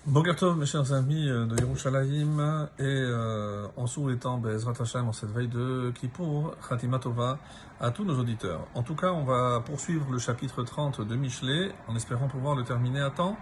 Boker Tov, mes chers amis de Yerushalayim, et en souhaitant Bezrat Hashem en cette veille de Kippour, Khatima Tova, à tous nos auditeurs. En tout cas, on va poursuivre le chapitre 30 de Michelet, en espérant pouvoir le terminer à temps.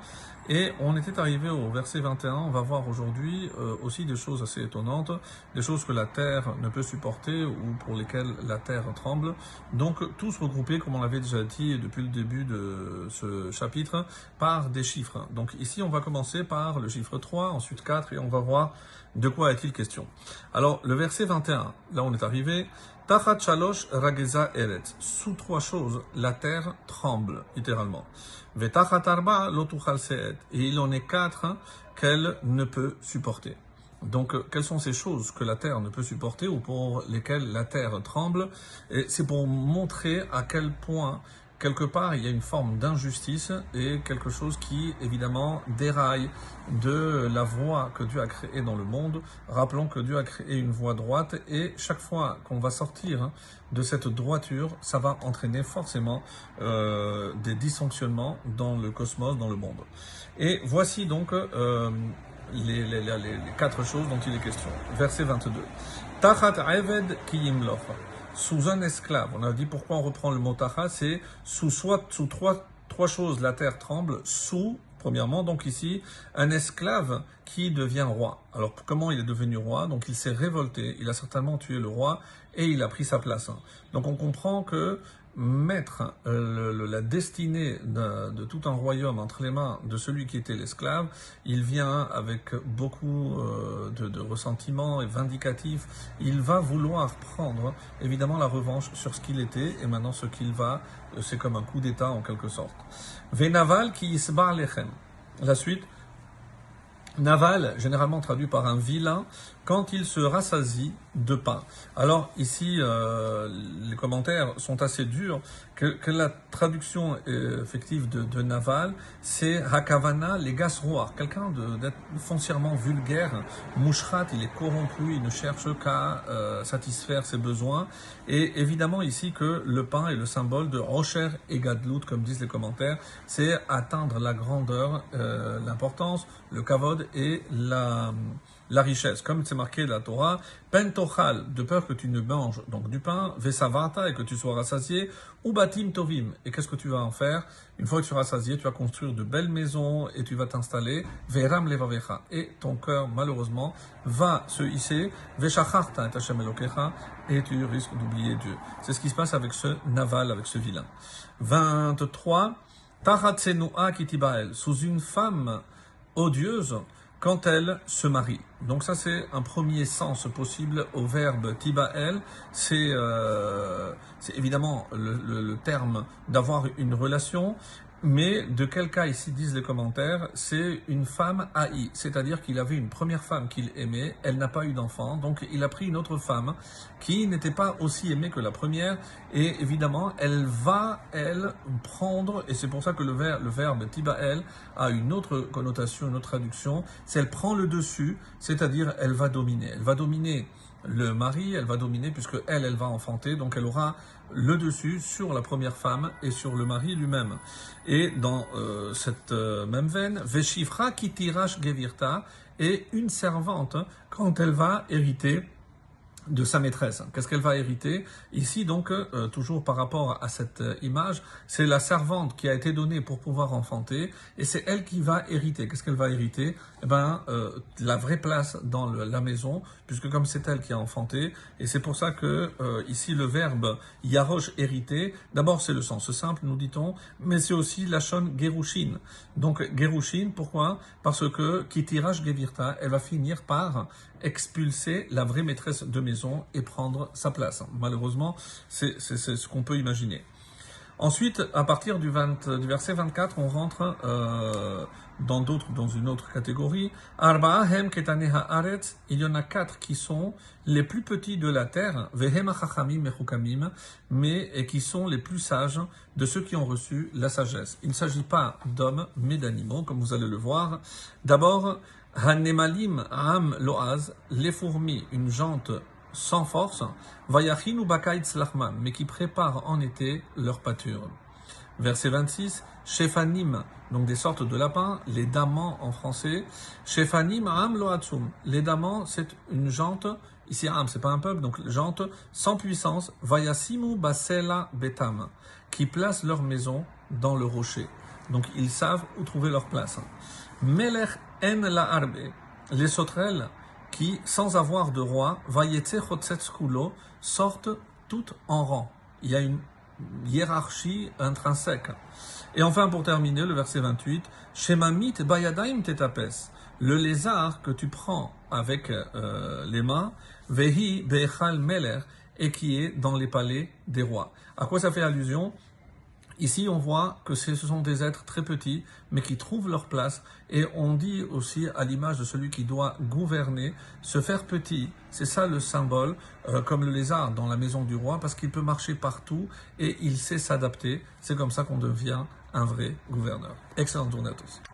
Et on était arrivé au verset 21, on va voir aujourd'hui aussi des choses assez étonnantes, des choses que la terre ne peut supporter ou pour lesquelles la terre tremble. Donc tous regroupés, comme on l'avait déjà dit depuis le début de ce chapitre, par des chiffres. Donc ici on va commencer par le chiffre 3, ensuite 4, et on va voir de quoi est-il question. Alors le verset 21, là on est arrivé, Tachat Shalosh Rageza Eret. Sous trois choses, la terre tremble, littéralement. Vetachat Arba Lotuchal Seed. Et il en est quatre qu'elle ne peut supporter. Donc, quelles sont ces choses que la terre ne peut supporter ou pour lesquelles la terre tremble? Et c'est pour montrer à quel point, quelque part, il y a une forme d'injustice et quelque chose qui, évidemment, déraille de la voie que Dieu a créée dans le monde. Rappelons que Dieu a créé une voie droite et chaque fois qu'on va sortir de cette droiture, ça va entraîner forcément des dysfonctionnements dans le cosmos, dans le monde. Et voici donc les quatre choses dont il est question. Verset 22. Tachat Eved ki yimloch. Sous un esclave. On a dit pourquoi on reprend le mot tachat, c'est sous trois choses la terre tremble, sous, premièrement, donc ici, un esclave qui devient roi. Alors comment il est devenu roi? Donc il s'est révolté, il a certainement tué le roi et il a pris sa place. Donc on comprend que mettre la destinée de tout un royaume entre les mains de celui qui était l'esclave, il vient avec beaucoup de ressentiment et vindicatif. Il va vouloir prendre évidemment la revanche sur ce qu'il était et maintenant ce qu'il va, c'est comme un coup d'état en quelque sorte. Venaval qui isbar lechem. La suite. Naval, généralement traduit par un vilain, quand il se rassasie de pain. Alors ici, les commentaires sont assez durs, que la traduction effective de Naval, c'est Hakavana les gasroar, quelqu'un d'être foncièrement vulgaire, mouchrat, il est corrompu, il ne cherche qu'à satisfaire ses besoins. Et évidemment ici que le pain est le symbole de Rocher et Gadlout, comme disent les commentaires, c'est atteindre la grandeur, l'importance, le kavod et la richesse, comme c'est marqué dans la Torah, pentochal, de peur que tu ne manges donc du pain, vesavata, et que tu sois rassasié, ou batim tovim, et qu'est-ce que tu vas en faire? Une fois que tu seras rassasié, tu vas construire de belles maisons et tu vas t'installer, veram levavecha, et ton cœur, malheureusement, va se hisser, veshacharta et Hashem Elokecha, et tu risques d'oublier Dieu. C'est ce qui se passe avec ce naval, avec ce vilain. 23, tachat senua kitibael, sous une femme odieuse, quand elle se marie. Donc ça c'est un premier sens possible au verbe tibael, c'est évidemment le terme d'avoir une relation, mais de quel cas ici disent les commentaires, c'est une femme haïe, c'est-à-dire qu'il avait une première femme qu'il aimait, elle n'a pas eu d'enfant, donc il a pris une autre femme qui n'était pas aussi aimée que la première, et évidemment elle va, elle, prendre, et c'est pour ça que le verbe tibael a une autre connotation, une autre traduction, c'est elle prend le dessus, c'est-à-dire elle va dominer le mari, elle va dominer puisque elle va enfanter, donc elle aura le dessus sur la première femme et sur le mari lui-même. Et dans cette même veine, Veshifra ki tirash gevirta, et une servante quand elle va hériter de sa maîtresse. Qu'est-ce qu'elle va hériter? Ici, donc, toujours par rapport à cette image, c'est la servante qui a été donnée pour pouvoir enfanter, et c'est elle qui va hériter. Qu'est-ce qu'elle va hériter? Eh ben, la vraie place dans la maison, puisque comme c'est elle qui a enfanté, et c'est pour ça que ici le verbe yarosh, hériter, d'abord c'est le sens simple, nous dit-on, mais c'est aussi lachon gerushin. Donc gerushin, pourquoi? Parce que kitirash gevirta, elle va finir par expulser la vraie maîtresse de maison et prendre sa place. Malheureusement, c'est ce qu'on peut imaginer. Ensuite, à partir du verset 24, on rentre dans une autre catégorie. Arba'ahem ketane haaretz, il y en a quatre qui sont les plus petits de la terre, vehem achachamim mechukamim, et qui sont les plus sages de ceux qui ont reçu la sagesse. Il ne s'agit pas d'hommes, mais d'animaux, comme vous allez le voir. D'abord, hanemalim am loaz, les fourmis, une jante sans force, vayachin ou bakait slachman, mais qui préparent en été leur pâture. Verset 26, Shefanim, donc des sortes de lapins, les damans en français. Shefanim am lo atzum. Les damans, c'est une jante, ici am, c'est pas un peuple, donc jante sans puissance, vayasimu basela betam, qui placent leur maison dans le rocher. Donc ils savent où trouver leur place. Melech en la arbe, les sauterelles qui, sans avoir de roi, vayetse chotzetzkulo, sortent toutes en rang. Il y a une hiérarchie intrinsèque. Et enfin, pour terminer, le verset 28, Shemamit bayadaim tetapes, le lézard que tu prends avec les mains, vehi be'echal meler, et qui est dans les palais des rois. À quoi ça fait allusion? Ici, on voit que ce sont des êtres très petits, mais qui trouvent leur place. Et on dit aussi, à l'image de celui qui doit gouverner, se faire petit. C'est ça le symbole, comme le lézard dans la maison du roi, parce qu'il peut marcher partout et il sait s'adapter. C'est comme ça qu'on devient un vrai gouverneur. Excellente journée à tous.